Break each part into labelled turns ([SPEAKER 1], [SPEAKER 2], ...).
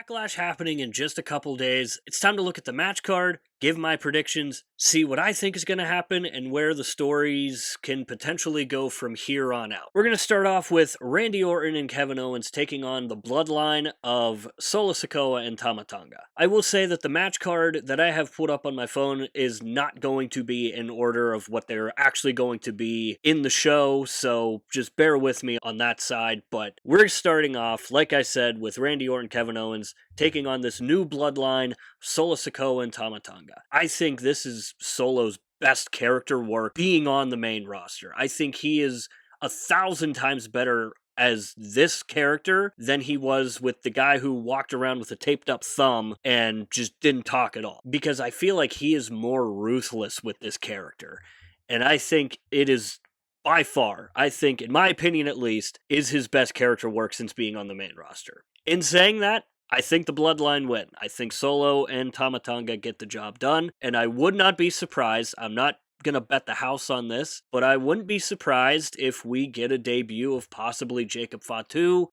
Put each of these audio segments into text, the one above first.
[SPEAKER 1] Backlash happening in just a couple days. It's time to look at the match card, give my predictions, see what I think is going to happen, and where the stories can potentially go from here on out. We're going to start off with Randy Orton and Kevin Owens taking on the bloodline of Solo Sikoa and Tama Tonga. I will say that the match card that I have put up on my phone is not going to be in order of what they're actually going to be in the show, so just bear with me on that side. But we're starting off, like I said, with Randy Orton, Kevin Owens taking on this new bloodline, Solo Sikoa and Tama Tonga. I think this is Solo's best character work being on the main roster. I think he is 1,000 times better as this character than he was with the guy who walked around with a taped up thumb and just didn't talk at all. Because I feel like he is more ruthless with this character. And I think it is by far, I think, in my opinion at least, is his best character work since being on the main roster. In saying that, I think the Bloodline win. I think Solo and Tama Tonga get the job done, and I would not be surprised, I'm not going to bet the house on this, but I wouldn't be surprised if we get a debut of possibly Jacob Fatu,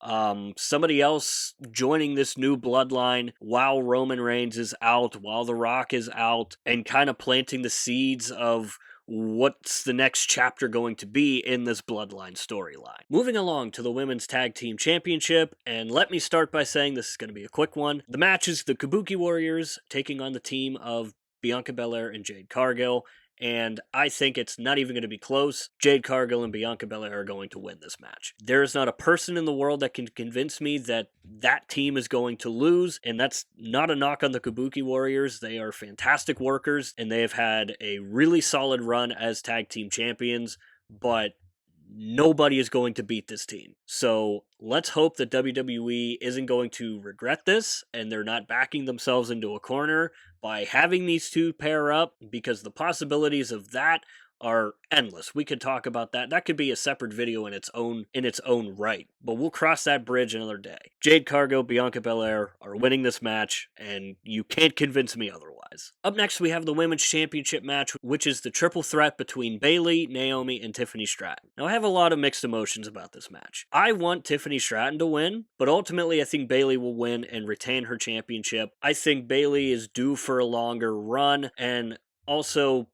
[SPEAKER 1] somebody else joining this new bloodline while Roman Reigns is out, while The Rock is out, and kind of planting the seeds of what's the next chapter going to be in this bloodline storyline. Moving along to the Women's Tag Team Championship, and let me start by saying this is going to be a quick one. The match is the Kabuki Warriors taking on the team of Bianca Belair and Jade Cargill, and I think it's not even going to be close. Jade Cargill and Bianca Belair are going to win this match. There is not a person in the world that can convince me that that team is going to lose, and that's not a knock on the Kabuki Warriors. They are fantastic workers, and they have had a really solid run as tag team champions, but nobody is going to beat this team. So let's hope that WWE isn't going to regret this and they're not backing themselves into a corner by having these two pair up, because the possibilities of that are endless. We could talk about that. That could be a separate video in its own right. But we'll cross that bridge another day. Jade Cargill, Bianca Belair are winning this match, and you can't convince me otherwise. Up next, we have the Women's Championship match, which is the triple threat between Bayley, Naomi, and Tiffany Stratton. Now, I have a lot of mixed emotions about this match. I want Tiffany Stratton to win, but ultimately I think Bayley will win and retain her championship. I think Bayley is due for a longer run, and also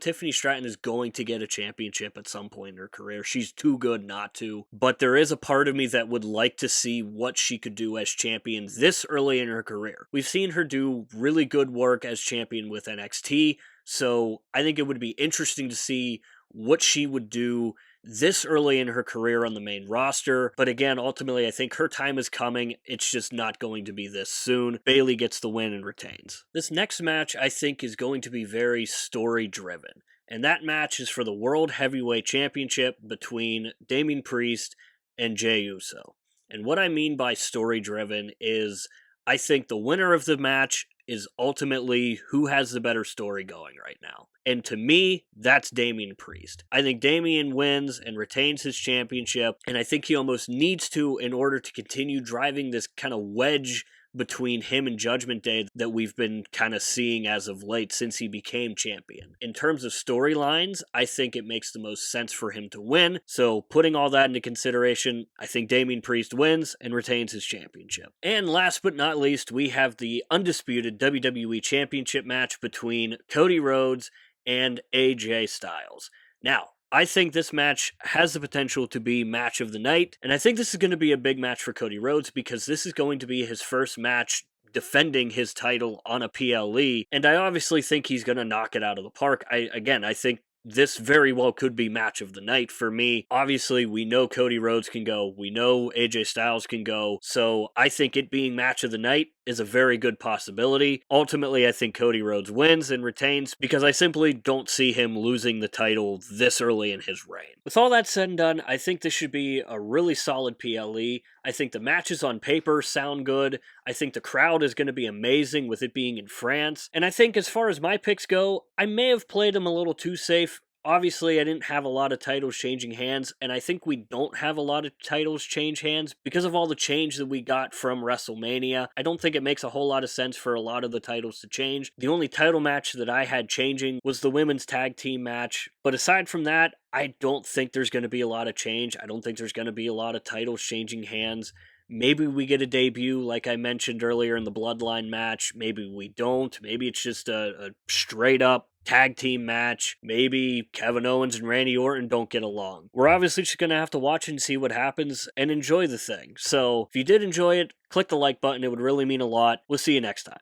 [SPEAKER 1] Tiffany Stratton is going to get a championship at some point in her career. She's too good not to. But there is a part of me that would like to see what she could do as champion this early in her career. We've seen her do really good work as champion with NXT, so I think it would be interesting to see what she would do this early in her career on the main roster. But again, ultimately, I think her time is coming. It's just not going to be this soon. Bayley gets the win and retains. This next match, I think, is going to be very story-driven. And that match is for the World Heavyweight Championship between Damian Priest and Jey Uso. And what I mean by story-driven is I think the winner of the match is ultimately who has the better story going right now. And to me, that's Damian Priest. I think Damian wins and retains his championship, and I think he almost needs to in order to continue driving this kind of wedge between him and Judgment Day that we've been kind of seeing as of late since he became champion. In terms of storylines, I think it makes the most sense for him to win. So putting all that into consideration, I think Damian Priest wins and retains his championship. And last but not least, we have the undisputed WWE Championship match between Cody Rhodes and AJ Styles. Now, I think this match has the potential to be match of the night, and I think this is going to be a big match for Cody Rhodes because this is going to be his first match defending his title on a PLE, and I obviously think he's going to knock it out of the park. I think this very well could be match of the night for me. Obviously, we know Cody Rhodes can go. We know AJ Styles can go. So I think it being match of the night is a very good possibility. Ultimately, I think Cody Rhodes wins and retains because I simply don't see him losing the title this early in his reign. With all that said and done, I think this should be a really solid PLE. I think the matches on paper sound good. I think the crowd is going to be amazing with it being in France. And I think as far as my picks go, I may have played them a little too safe. Obviously, I didn't have a lot of titles changing hands, and I think we don't have a lot of titles change hands because of all the change that we got from WrestleMania. I don't think it makes a whole lot of sense for a lot of the titles to change. The only title match that I had changing was the women's tag team match, but aside from that, I don't think there's going to be a lot of change. I don't think there's going to be a lot of titles changing hands. Maybe we get a debut, like I mentioned earlier in the Bloodline match. Maybe we don't. Maybe it's just a straight up tag team match. Maybe Kevin Owens and Randy Orton don't get along. We're obviously just going to have to watch and see what happens and enjoy the thing. So if you did enjoy it, click the like button. It would really mean a lot. We'll see you next time.